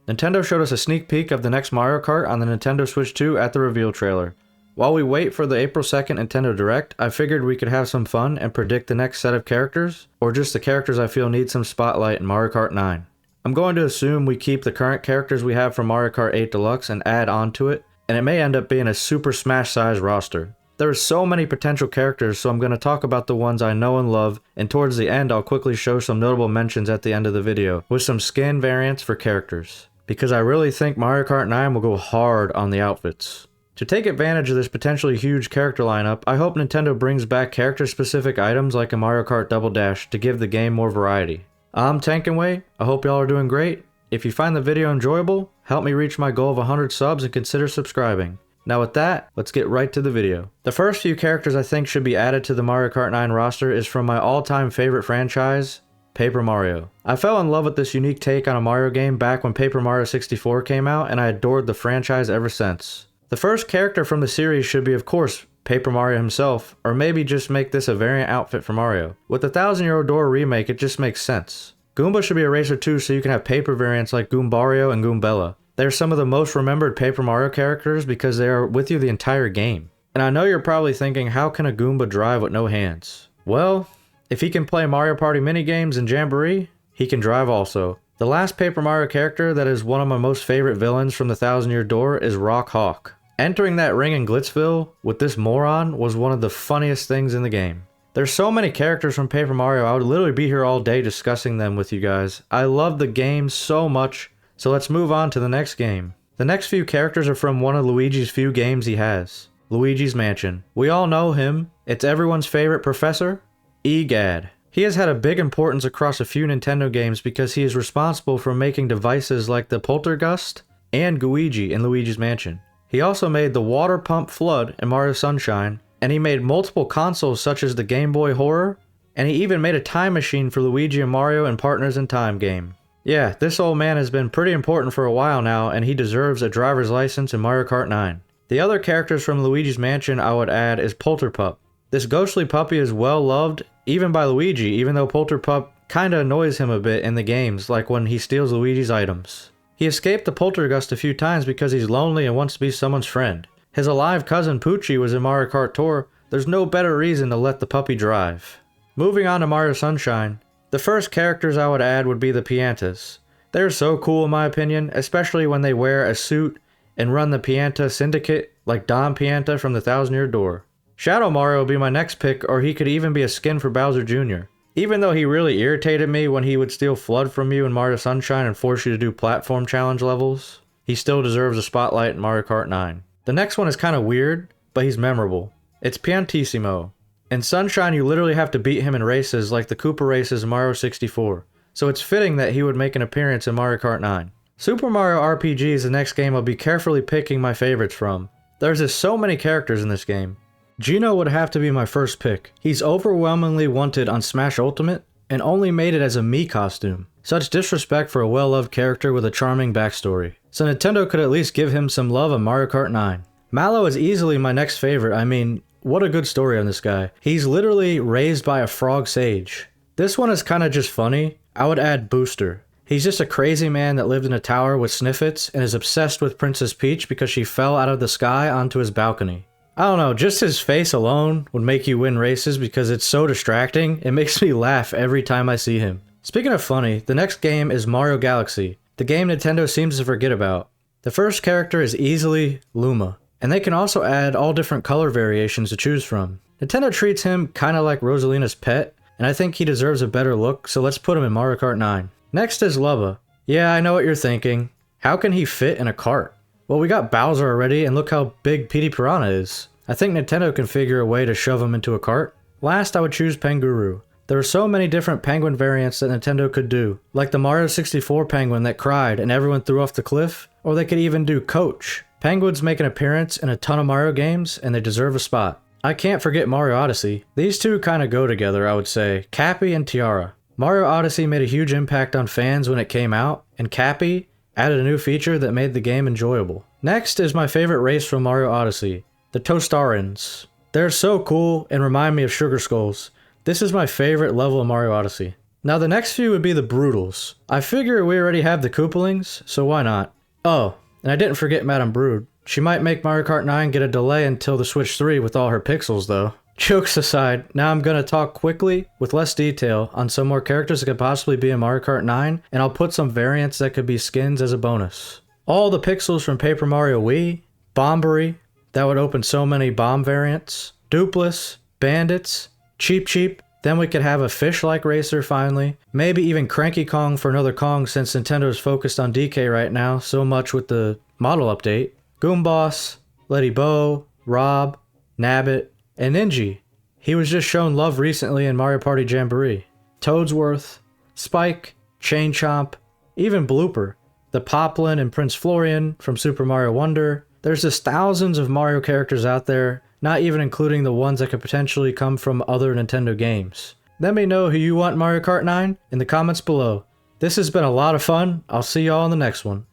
Nintendo showed us a sneak peek of the next Mario Kart on the Nintendo Switch 2 at the reveal trailer. While we wait for the April 2nd Nintendo Direct, I figured we could have some fun and predict the next set of characters, or just the characters I feel need some spotlight in Mario Kart 9. I'm going to assume we keep the current characters we have from Mario Kart 8 Deluxe and add on to it, and it may end up being a Super Smash size roster. There are so many potential characters, so I'm going to talk about the ones I know and love, and towards the end I'll quickly show some notable mentions at the end of the video, with some skin variants for characters. Because I really think Mario Kart 9 will go hard on the outfits. To take advantage of this potentially huge character lineup, I hope Nintendo brings back character-specific items like a Mario Kart Double Dash to give the game more variety. I'm Tankinway, I hope y'all are doing great. If you find the video enjoyable, help me reach my goal of 100 subs and consider subscribing. Now with that, let's get right to the video. The first few characters I think should be added to the Mario Kart 9 roster is from my all-time favorite franchise, Paper Mario. I fell in love with this unique take on a Mario game back when Paper Mario 64 came out, and I adored the franchise ever since. The first character from the series should be, of course, Paper Mario himself, or maybe just make this a variant outfit for Mario. With the 1000-Year-Old Door remake, it just makes sense. Goomba should be a racer too, so you can have paper variants like Goombario and Goombella. They're some of the most remembered Paper Mario characters because they are with you the entire game. And I know you're probably thinking, how can a Goomba drive with no hands? Well, if he can play Mario Party minigames and Jamboree, he can drive also. The last Paper Mario character that is one of my most favorite villains from the 1000-Year Door is Rock Hawk. Entering that ring in Glitzville with this moron was one of the funniest things in the game. There's so many characters from Paper Mario, I would literally be here all day discussing them with you guys. I love the game so much, so let's move on to the next game. The next few characters are from one of Luigi's few games he has, Luigi's Mansion. We all know him, it's everyone's favorite professor, Egad. He has had a big importance across a few Nintendo games because he is responsible for making devices like the Poltergust and Luigi in Luigi's Mansion. He also made the Water Pump Flood in Mario Sunshine, and he made multiple consoles such as the Game Boy Horror, and he even made a time machine for Luigi and Mario in Partners in Time game. Yeah, this old man has been pretty important for a while now, and he deserves a driver's license in Mario Kart 9. The other characters from Luigi's Mansion I would add is Polterpup. This ghostly puppy is well loved, even by Luigi, even though Polterpup kinda annoys him a bit in the games, like when he steals Luigi's items. He escaped the Poltergust a few times because he's lonely and wants to be someone's friend. His alive cousin Poochie was in Mario Kart Tour, there's no better reason to let the puppy drive. Moving on to Mario Sunshine, the first characters I would add would be the Piantas. They're so cool in my opinion, especially when they wear a suit and run the Pianta Syndicate like Don Pianta from the 1000-Year Door. Shadow Mario would be my next pick, or he could even be a skin for Bowser Jr. Even though he really irritated me when he would steal Flood from you in Mario Sunshine and force you to do platform challenge levels, he still deserves a spotlight in Mario Kart 9. The next one is kinda weird, but he's memorable. It's Piantissimo. In Sunshine you literally have to beat him in races like the Koopa races in Mario 64, so it's fitting that he would make an appearance in Mario Kart 9. Super Mario RPG is the next game I'll be carefully picking my favorites from. There's just so many characters in this game. Geno would have to be my first pick. He's overwhelmingly wanted on Smash Ultimate, and only made it as a Mii costume. Such disrespect for a well-loved character with a charming backstory. So Nintendo could at least give him some love on Mario Kart 9. Mallow is easily my next favorite. I mean, what a good story on this guy. He's literally raised by a frog sage. This one is kinda just funny. I would add Booster. He's just a crazy man that lived in a tower with Sniffets and is obsessed with Princess Peach because she fell out of the sky onto his balcony. I don't know, just his face alone would make you win races because it's so distracting, it makes me laugh every time I see him. Speaking of funny, the next game is Mario Galaxy, the game Nintendo seems to forget about. The first character is easily Luma, and they can also add all different color variations to choose from. Nintendo treats him kinda like Rosalina's pet, and I think he deserves a better look, so let's put him in Mario Kart 9. Next is Lubba. Yeah, I know what you're thinking. How can he fit in a cart? Well, we got Bowser already, and look how big Petey Piranha is. I think Nintendo can figure a way to shove him into a cart. Last, I would choose Penguru. There are so many different penguin variants that Nintendo could do, like the Mario 64 penguin that cried and everyone threw off the cliff, or they could even do Coach. Penguins make an appearance in a ton of Mario games, and they deserve a spot. I can't forget Mario Odyssey. These two kinda go together, I would say, Cappy and Tiara. Mario Odyssey made a huge impact on fans when it came out, and Cappy added a new feature that made the game enjoyable. Next is my favorite race from Mario Odyssey, the Toastarans. They're so cool and remind me of Sugar Skulls. This is my favorite level of Mario Odyssey. Now the next few would be the Brutals. I figure we already have the Koopalings, so why not? Oh, and I didn't forget Madame Brood. She might make Mario Kart 9 get a delay until the Switch 3 with all her pixels though. Jokes aside, now I'm gonna talk quickly, with less detail, on some more characters that could possibly be in Mario Kart 9, and I'll put some variants that could be skins as a bonus. All the pixels from Paper Mario Wii, Bomberry, that would open so many bomb variants, Dupless, Bandits, Cheep Cheep, then we could have a fish-like racer finally, maybe even Cranky Kong for another Kong since Nintendo's focused on DK right now so much with the model update, Goomboss, Letty Bo, Rob, Nabbit, and Ninji. He was just shown love recently in Mario Party Jamboree. Toadsworth, Spike, Chain Chomp, even Blooper, the Poplin and Prince Florian from Super Mario Wonder. There's just thousands of Mario characters out there, not even including the ones that could potentially come from other Nintendo games. Let me know who you want in Mario Kart 9 in the comments below. This has been a lot of fun. I'll see y'all in the next one.